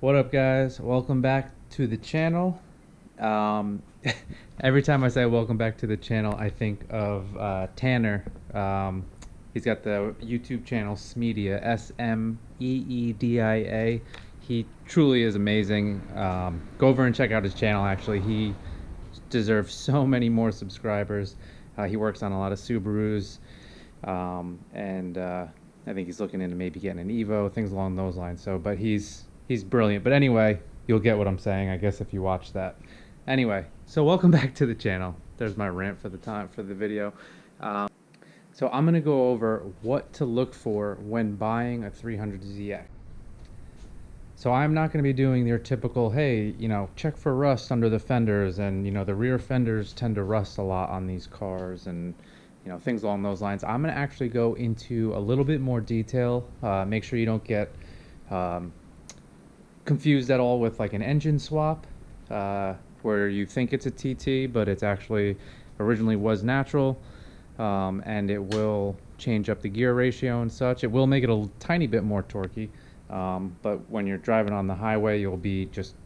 What up, guys? Welcome back to the channel. Um, every time I say welcome back to the channel, I think of Tanner. He's got the YouTube channel Smedia, Smeedia. He truly is amazing. Go over and check out his channel, actually. He deserves so many more subscribers. He works on a lot of Subarus, and I think he's looking into maybe getting an Evo, things along those lines. So, but he's brilliant. But anyway, you'll get what I'm saying, I guess, if you watch that. Anyway, so welcome back to the channel. There's my rant for the video. So I'm gonna go over what to look for when buying a 300ZX. So I'm not going to be doing your typical, hey, check for rust under the fenders, and the rear fenders tend to rust a lot on these cars, and things along those lines. I'm going to actually go into a little bit more detail. Make sure you don't get confused at all with like an engine swap, where you think it's a TT, but it's actually originally was natural, and it will change up the gear ratio and such. It will make it a tiny bit more torquey. But when you're driving on the highway, you'll be just,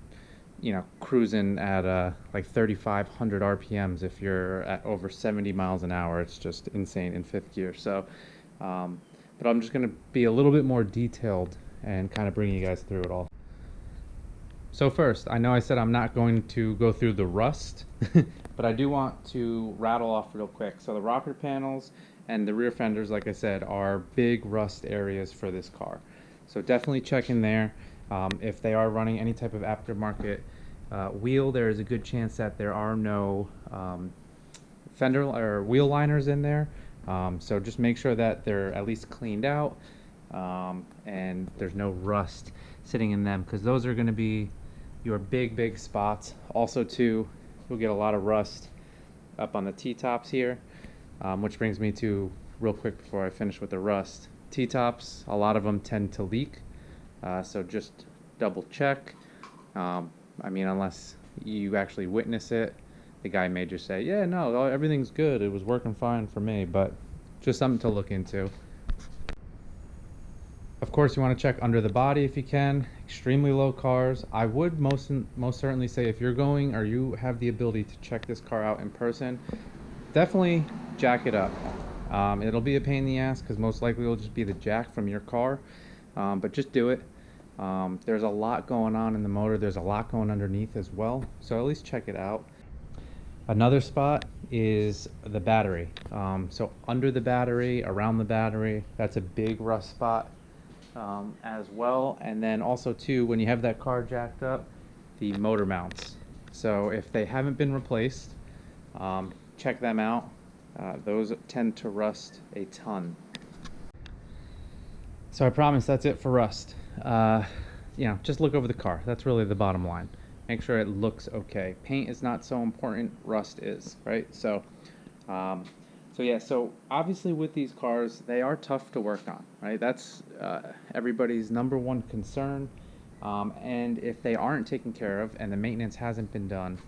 cruising at like 3,500 RPMs. If you're at over 70 miles an hour, it's just insane in fifth gear. So, but I'm just going to be a little bit more detailed and kind of bring you guys through it all. So first, I know I said I'm not going to go through the rust, but I do want to rattle off real quick. So the rocker panels and the rear fenders, like I said, are big rust areas for this car. So definitely check in there. If they are running any type of aftermarket wheel, there is a good chance that there are no fender or wheel liners in there. So just make sure that they're at least cleaned out, and there's no rust sitting in them, because those are going to be your big spots. Also too, you'll get a lot of rust up on the T-tops here, which brings me to, real quick before I finish with the rust, T-tops, a lot of them tend to leak, so just double check. I mean, unless you actually witness it, the guy may just say, yeah, no, everything's good, it was working fine for me, but just something to look into. Of course, you want to check under the body if you can. Extremely low cars, I would most certainly say, if you're going or you have the ability to check this car out in person, definitely jack it up. It'll be a pain in the ass, because most likely it'll just be the jack from your car, but just do it. There's a lot going on in the motor. There's a lot going underneath as well, so at least check it out. Another spot is the battery. So under the battery, around the battery, that's a big rust spot as well. And then also too, when you have that car jacked up, the motor mounts. So if they haven't been replaced, check them out. Those tend to rust a ton. So I promise that's it for rust. Just look over the car. That's really the bottom line. Make sure it looks okay. Paint is not so important, rust is, right? So so obviously with these cars, they are tough to work on, right? That's everybody's number one concern. And if they aren't taken care of and the maintenance hasn't been done,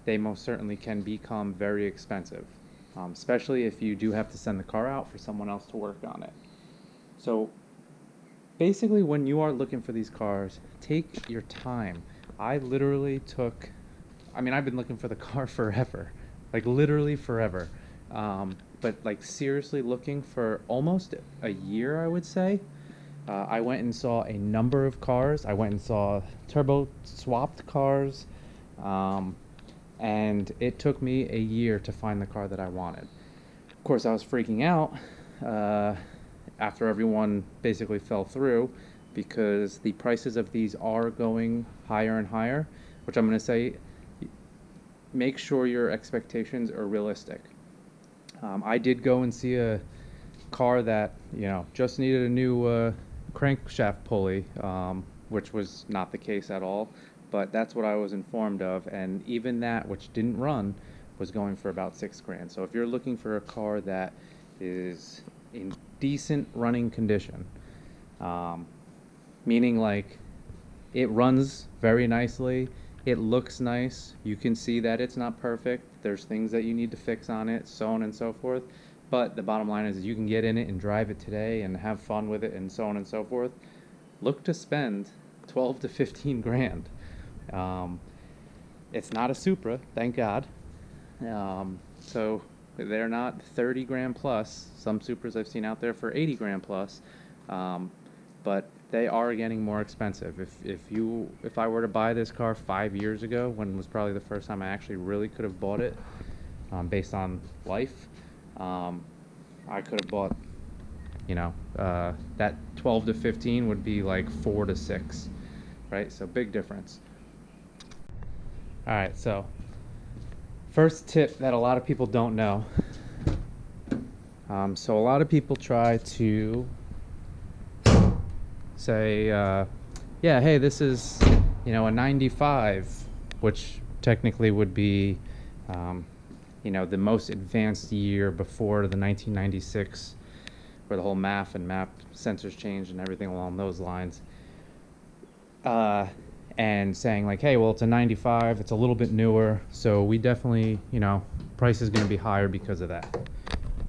they most certainly can become very expensive. Especially if you do have to send the car out for someone else to work on it. So basically, when you are looking for these cars, take your time. I've been looking for the car forever, like literally forever. But like seriously looking for almost a year, I would say. I went and saw a number of cars. I went and saw turbo swapped cars. And it took me a year to find the car that I wanted. Of course, I was freaking out after everyone basically fell through, because the prices of these are going higher and higher, which I'm going to say, make sure your expectations are realistic. I did go and see a car that, just needed a new crankshaft pulley, which was not the case at all. But that's what I was informed of, and even that, which didn't run, was going for about $6,000. So if you're looking for a car that is in decent running condition, meaning like it runs very nicely, it looks nice, you can see that it's not perfect, there's things that you need to fix on it, so on and so forth, but the bottom line is you can get in it and drive it today and have fun with it and so on and so forth, look to spend 12 to 15 grand. It's not a Supra, thank God. So they're not 30 grand plus. Some Supras I've seen out there for 80 grand plus. But they are getting more expensive. If I were to buy this car 5 years ago, when it was probably the first time I actually really could have bought it, based on life, I could have bought, that 12 to 15 would be like 4 to 6, right? So big difference. All right, so first tip that a lot of people don't know. So a lot of people try to say, yeah, hey, this is, a 95, which technically would be, the most advanced year before the 1996, where the whole MAF and MAP sensors changed and everything along those lines. And saying like, hey, well, it's a 95, it's a little bit newer, so we definitely, price is going to be higher because of that.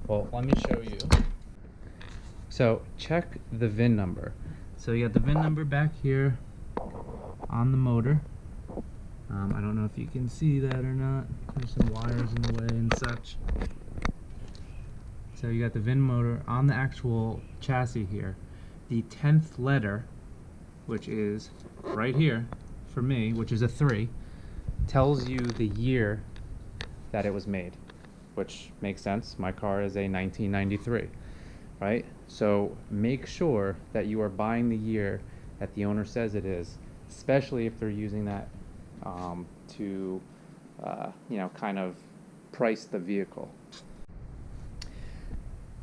Well, let me show you. So check the VIN number. So you got the VIN number back here on the motor. I don't know if you can see that or not. There's some wires in the way and such. So you got the VIN motor on the actual chassis here. The 10th letter, which is right here for me, which is a 3, tells you the year that it was made, which makes sense. My car is a 1993, right? So make sure that you are buying the year that the owner says it is, especially if they're using that to kind of price the vehicle.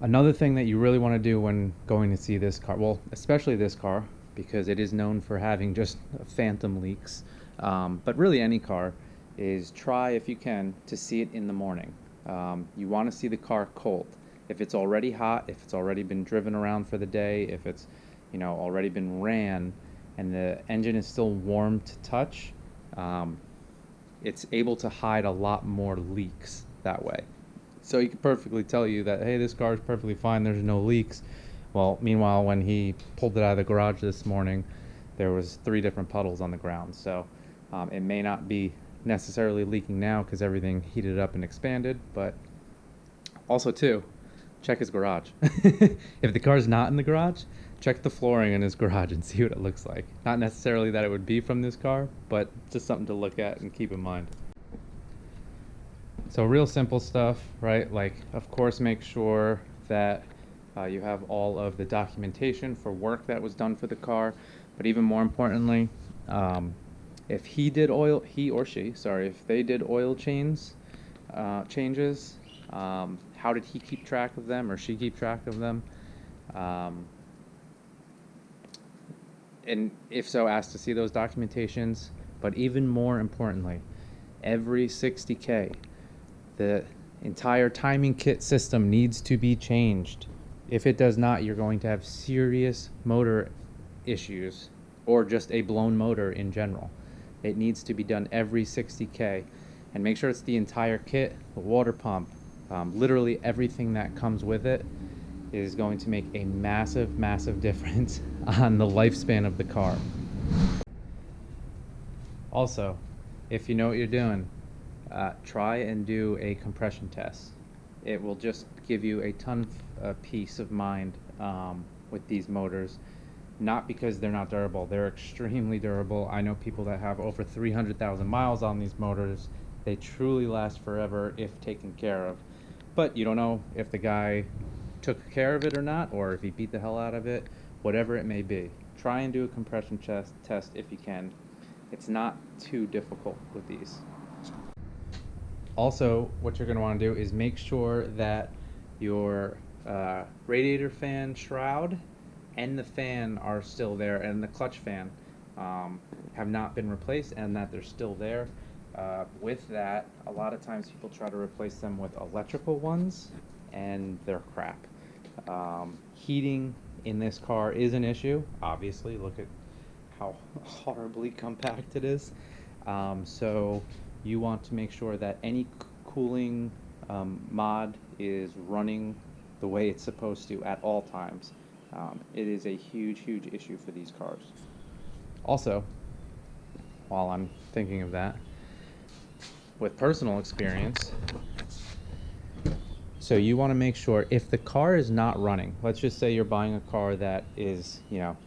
Another thing that you really want to do when going to see this car, well, especially this car, because it is known for having just phantom leaks, but really any car, is try, if you can, to see it in the morning. You want to see the car cold. If it's already hot, if it's already been driven around for the day, if it's already been ran and the engine is still warm to touch, it's able to hide a lot more leaks that way. So he can perfectly tell you that, hey, this car is perfectly fine, there's no leaks. Well, meanwhile, when he pulled it out of the garage this morning, there was 3 different puddles on the ground. So it may not be necessarily leaking now because everything heated up and expanded, but also too, check his garage. If the car's not in the garage, check the flooring in his garage and see what it looks like. Not necessarily that it would be from this car, but just something to look at and keep in mind. So real simple stuff, right? Like, of course, make sure that you have all of the documentation for work that was done for the car, but even more importantly, if he or she, if they did oil changes, how did he keep track of them or she keep track of them? And if so, ask to see those documentations. But even more importantly, every 60K, the entire timing kit system needs to be changed. If it does not, you're going to have serious motor issues or just a blown motor in general. It needs to be done every 60K. And make sure it's the entire kit, the water pump, literally everything that comes with it is going to make a massive, massive difference on the lifespan of the car. Also, if you know what you're doing, try and do a compression test. It will just give you a ton of peace of mind with these motors. Not because they're not durable, they're extremely durable. I know people that have over 300,000 miles on these motors. They truly last forever if taken care of. But you don't know if the guy took care of it or not, or if he beat the hell out of it, whatever it may be. Try and do a compression test if you can. It's not too difficult with these. Also, what you're going to want to do is make sure that your radiator fan shroud and the fan are still there, and the clutch fan have not been replaced, and that they're still there. With that, a lot of times people try to replace them with electrical ones, and they're crap. Heating in this car is an issue, obviously. Look at how horribly compact it is. So you want to make sure that any cooling mod is running the way it's supposed to at all times. It is a huge, huge issue for these cars. Also, while I'm thinking of that, with personal experience, so you want to make sure if the car is not running, let's just say you're buying a car that is,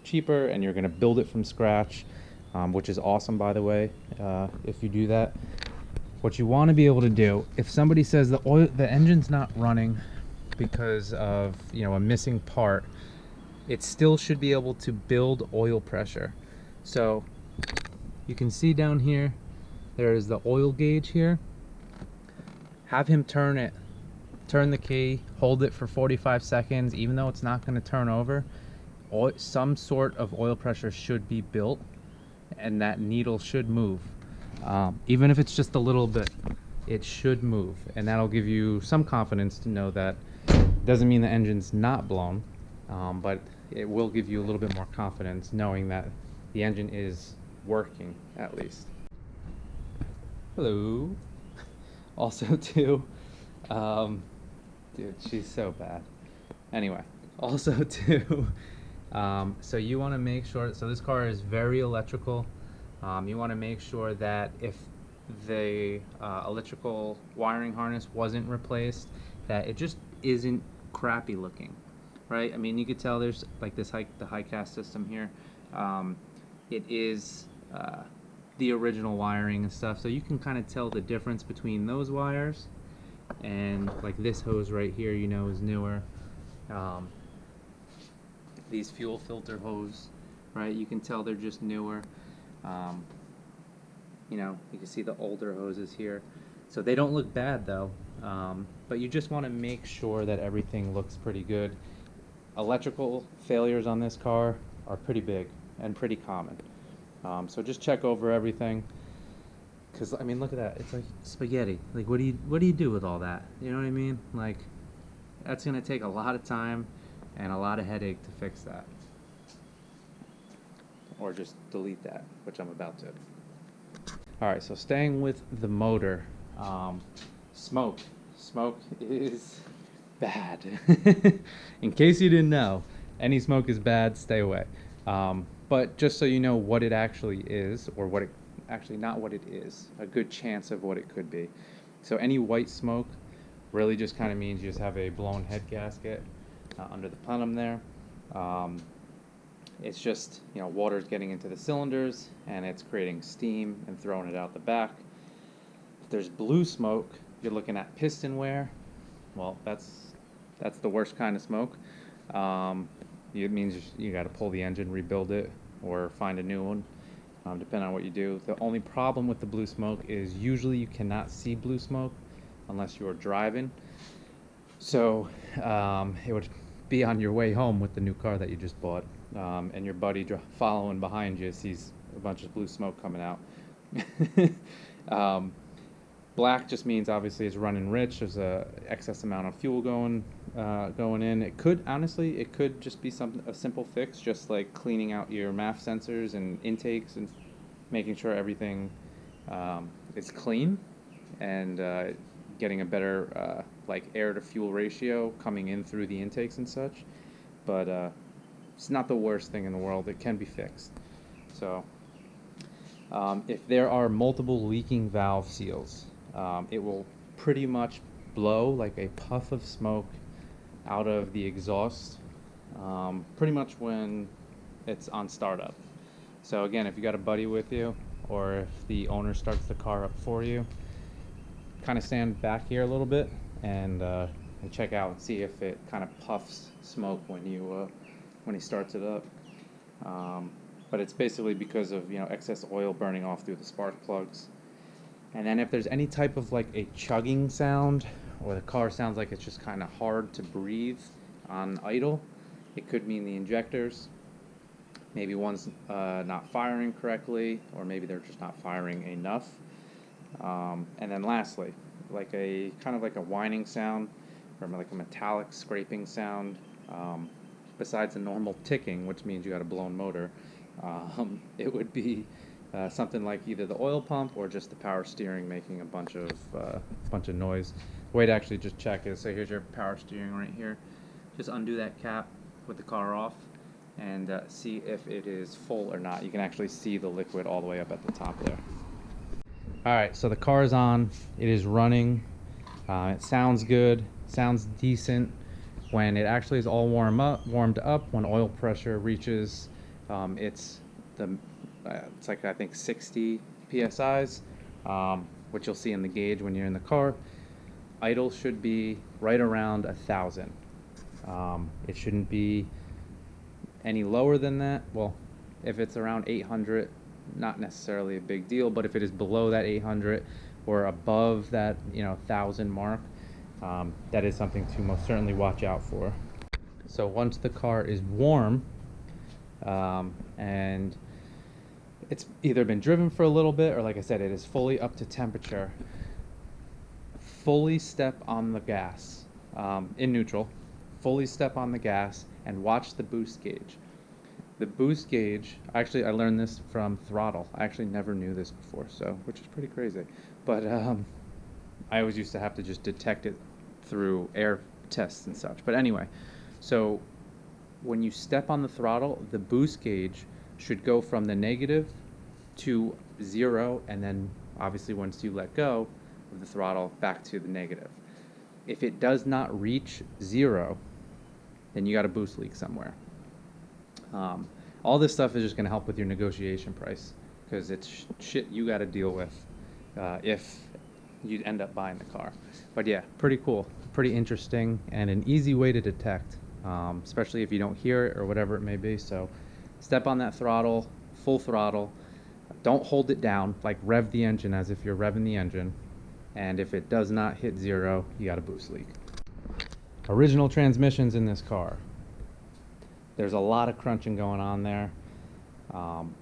cheaper and you're going to build it from scratch, which is awesome, by the way, if you do that. What you want to be able to do, if somebody says the engine's not running because of, a missing part, it still should be able to build oil pressure. So you can see down here, there is the oil gauge here. Have him turn the key, hold it for 45 seconds, even though it's not going to turn over. Some sort of oil pressure should be built, and that needle should move. Even if it's just a little bit, it should move, and that'll give you some confidence to know that. Doesn't mean the engine's not blown, but it will give you a little bit more confidence knowing that the engine is working, at least. Hello. Also too, dude, she's so bad. Anyway, also too, so you want to make sure, so this car is very electrical. You want to make sure that if the electrical wiring harness wasn't replaced, that it just isn't crappy looking, right? I mean, you could tell there's like the high cast system here. It is the original wiring and stuff, so you can kind of tell the difference between those wires and like this hose right here, is newer. These fuel filter hose, right? You can tell they're just newer. You can see the older hoses here, so they don't look bad though. But you just want to make sure that everything looks pretty good. Electrical failures on this car are pretty big and pretty common. So just check over everything, because I mean, look at that, it's like spaghetti. Like, what do you do with all that? You know what I mean? Like, that's gonna take a lot of time and a lot of headache to fix that, or just delete that, which I'm about to. All right, so staying with the motor, smoke is bad. In case you didn't know, any smoke is bad, stay away. But just so you know what it actually is, or not what it is, a good chance of what it could be. So any white smoke really just kind of means you just have a blown head gasket under the plenum there. It's just, water's getting into the cylinders and it's creating steam and throwing it out the back. If there's blue smoke, you're looking at piston wear. Well, that's the worst kind of smoke. It means you got to pull the engine, rebuild it, or find a new one, depending on what you do. The only problem with the blue smoke is usually you cannot see blue smoke unless you're driving. So it would be on your way home with the new car that you just bought, and your buddy following behind you sees a bunch of blue smoke coming out. Black just means obviously it's running rich. There's a excess amount of fuel going in. It could just be a simple fix, just like cleaning out your MAF sensors and intakes and making sure everything is clean, and getting a better like air to fuel ratio coming in through the intakes and such. But it's not the worst thing in the world. It can be fixed. So if there are multiple leaking valve seals, it will pretty much blow like a puff of smoke out of the exhaust pretty much when it's on startup. So again, if you got a buddy with you, or if the owner starts the car up for you, kind of stand back here a little bit and check out and see if it kind of puffs smoke when he starts it up. But it's basically because of excess oil burning off through the spark plugs. And then if there's any type of like a chugging sound, or the car sounds like it's just kind of hard to breathe on idle, it could mean the injectors. Maybe one's not firing correctly, or maybe they're just not firing enough. And then lastly, like a kind of like a whining sound, or like a metallic scraping sound, besides a normal ticking, which means you got a blown motor, it would be something like either the oil pump or just the power steering making a bunch of noise. The way to actually just check is, so here's your power steering right here. Just undo that cap with the car off, and see if it is full or not. You can actually see the liquid all the way up at the top there. All right, so the car is on. It is running. It sounds good, sounds decent. When it actually is all warmed up, when oil pressure reaches it's like I think 60 psi's, which you'll see in the gauge when you're in the car. Idle should be right around 1,000. It shouldn't be any lower than that. Well, if it's around 800, not necessarily a big deal, but if it is below that 800 or above that 1,000 mark, that is something to most certainly watch out for. So once the car is warm and it's either been driven for a little bit, or like I said, it is fully up to temperature, fully step on the gas in neutral, fully step on the gas and watch the boost gauge. The boost gauge, actually I learned this from throttle. I actually never knew this before, so which is pretty crazy. But I always used to have to just detect it through air tests and such. But anyway, so when you step on the throttle, the boost gauge should go from the negative to 0, and then obviously once you let go of the throttle, back to the negative. If it does not reach 0, then you got a boost leak somewhere. All this stuff is just going to help with your negotiation price, because it's shit you got to deal with if you end up buying the car. But yeah, pretty cool, pretty interesting, and an easy way to detect, especially if you don't hear it or whatever it may be. So step on that throttle, full throttle. Don't hold it down, like rev the engine as if you're revving the engine. And if it does not hit 0, you got a boost leak. Original transmissions in this car. There's a lot of crunching going on there.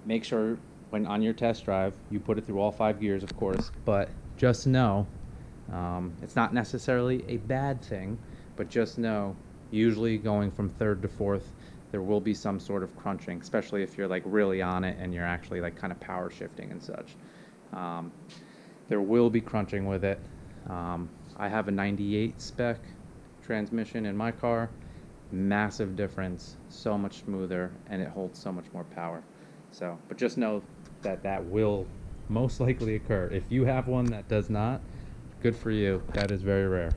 Make sure when on your test drive, you put it through all 5 gears, of course, but just know, it's not necessarily a bad thing, but just know, usually going from 3rd to 4th, there will be some sort of crunching, especially if you're like really on it and you're actually like kind of power shifting and such. There will be crunching with it. I have a 98 spec transmission in my car. Massive difference, so much smoother, and it holds so much more power. So, but just know that that will most likely occur. If you have one that does not, good for you. That is very rare.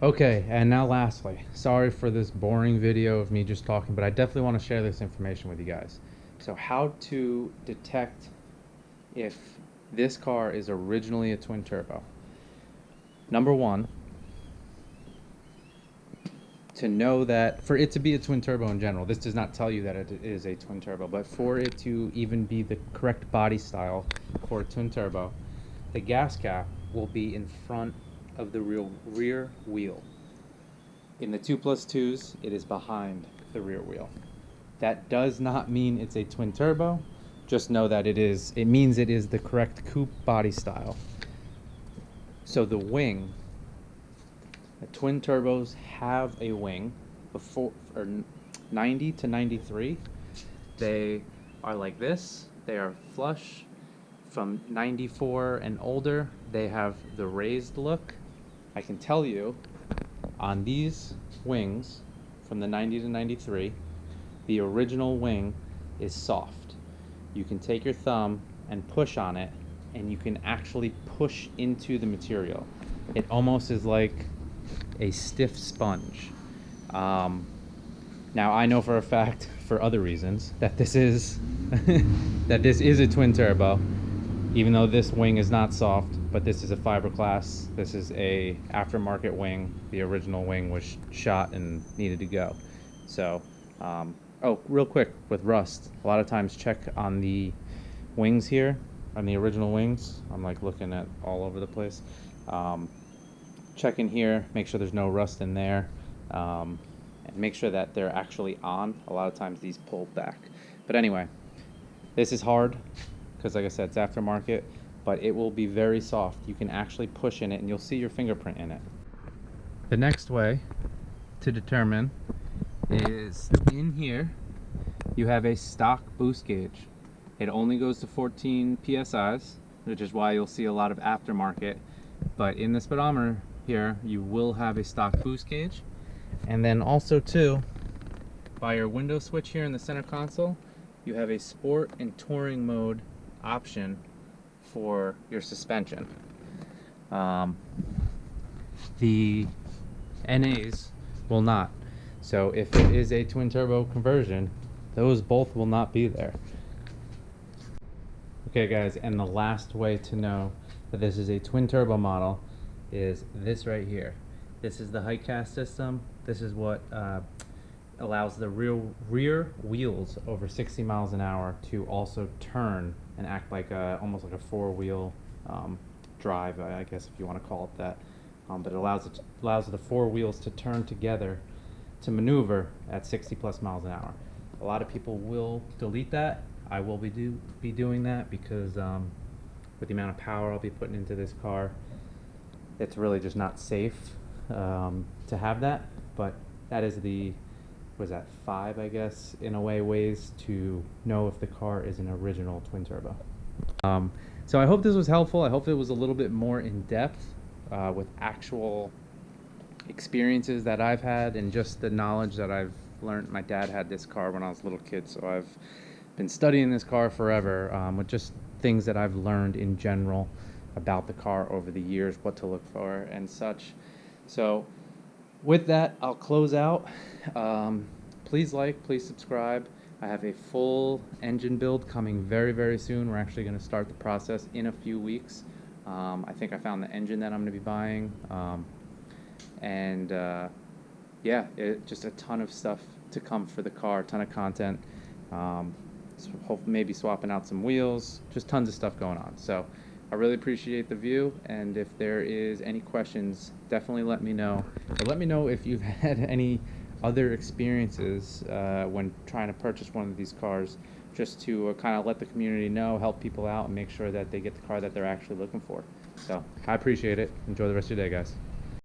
Okay, and now lastly, sorry for this boring video of me just talking, but I definitely want to share this information with you guys. So how to detect if this car is originally a twin turbo. Number one, to know that for it to be a twin turbo in general, this does not tell you that it is a twin turbo, but for it to even be the correct body style for a twin turbo, the gas cap will be in front of the rear wheel. In the 2+2s, it is behind the rear wheel. That does not mean it's a twin turbo. Just know that it means it is the correct coupe body style. So the wing, the twin turbos have a wing before, or 90 to 93. They are like this. They are flush. From 94 and older, they have the raised look. I can tell you, on these wings, from the 90 to 93, the original wing is soft. You can take your thumb and push on it, and you can actually push into the material. It almost is like a stiff sponge. Now I know for a fact, for other reasons, that this is that this is a twin turbo, even though this wing is not soft, but this is a fiberglass. This is a aftermarket wing. The original wing was shot and needed to go. So, oh, real quick with rust, a lot of times check on the wings here, on the original wings. I'm like looking at all over the place. Check in here, make sure there's no rust in there, and make sure that they're actually on. A lot of times these pull back. But anyway, this is hard because, like I said, it's aftermarket, but it will be very soft. You can actually push in it and you'll see your fingerprint in it. The next way to determine is in here you have a stock boost gauge. It only goes to 14 psi's, which is why you'll see a lot of aftermarket, but in the speedometer here you will have a stock boost gauge. And then also too, by your window switch here in the center console, you have a sport and touring mode option for your suspension. The NAs will not. So if it is a twin turbo conversion, those both will not be there. Okay guys, and the last way to know that this is a twin turbo model is this right here. This is the height cast system. This is what allows the rear wheels over 60 miles an hour to also turn and act like almost like a four-wheel drive, I guess if you want to call it that. But it allows the four wheels to turn together to maneuver at 60 plus miles an hour. A lot of people will delete that. I will be doing that because with the amount of power I'll be putting into this car, it's really just not safe to have that. But that is the, what is that, 5, I guess, in a way, ways to know if the car is an original twin turbo. So I hope this was helpful. I hope it was a little bit more in depth with actual experiences that I've had and just the knowledge that I've learned. My dad had this car when I was a little kid, so I've been studying this car forever with just things that I've learned in general about the car over the years, what to look for and such. So with that, I'll close out. Please like, please subscribe. I have a full engine build coming very, very soon. We're actually going to start the process in a few weeks. I think I found the engine that I'm going to be buying. Yeah, just a ton of stuff to come for the car, a ton of content. So maybe swapping out some wheels, just tons of stuff going on. So I really appreciate the view, and if there is any questions, definitely let me know. Or let me know if you've had any other experiences when trying to purchase one of these cars, just to kind of let the community know, help people out, and make sure that they get the car that they're actually looking for. So I appreciate it. Enjoy the rest of your day, guys.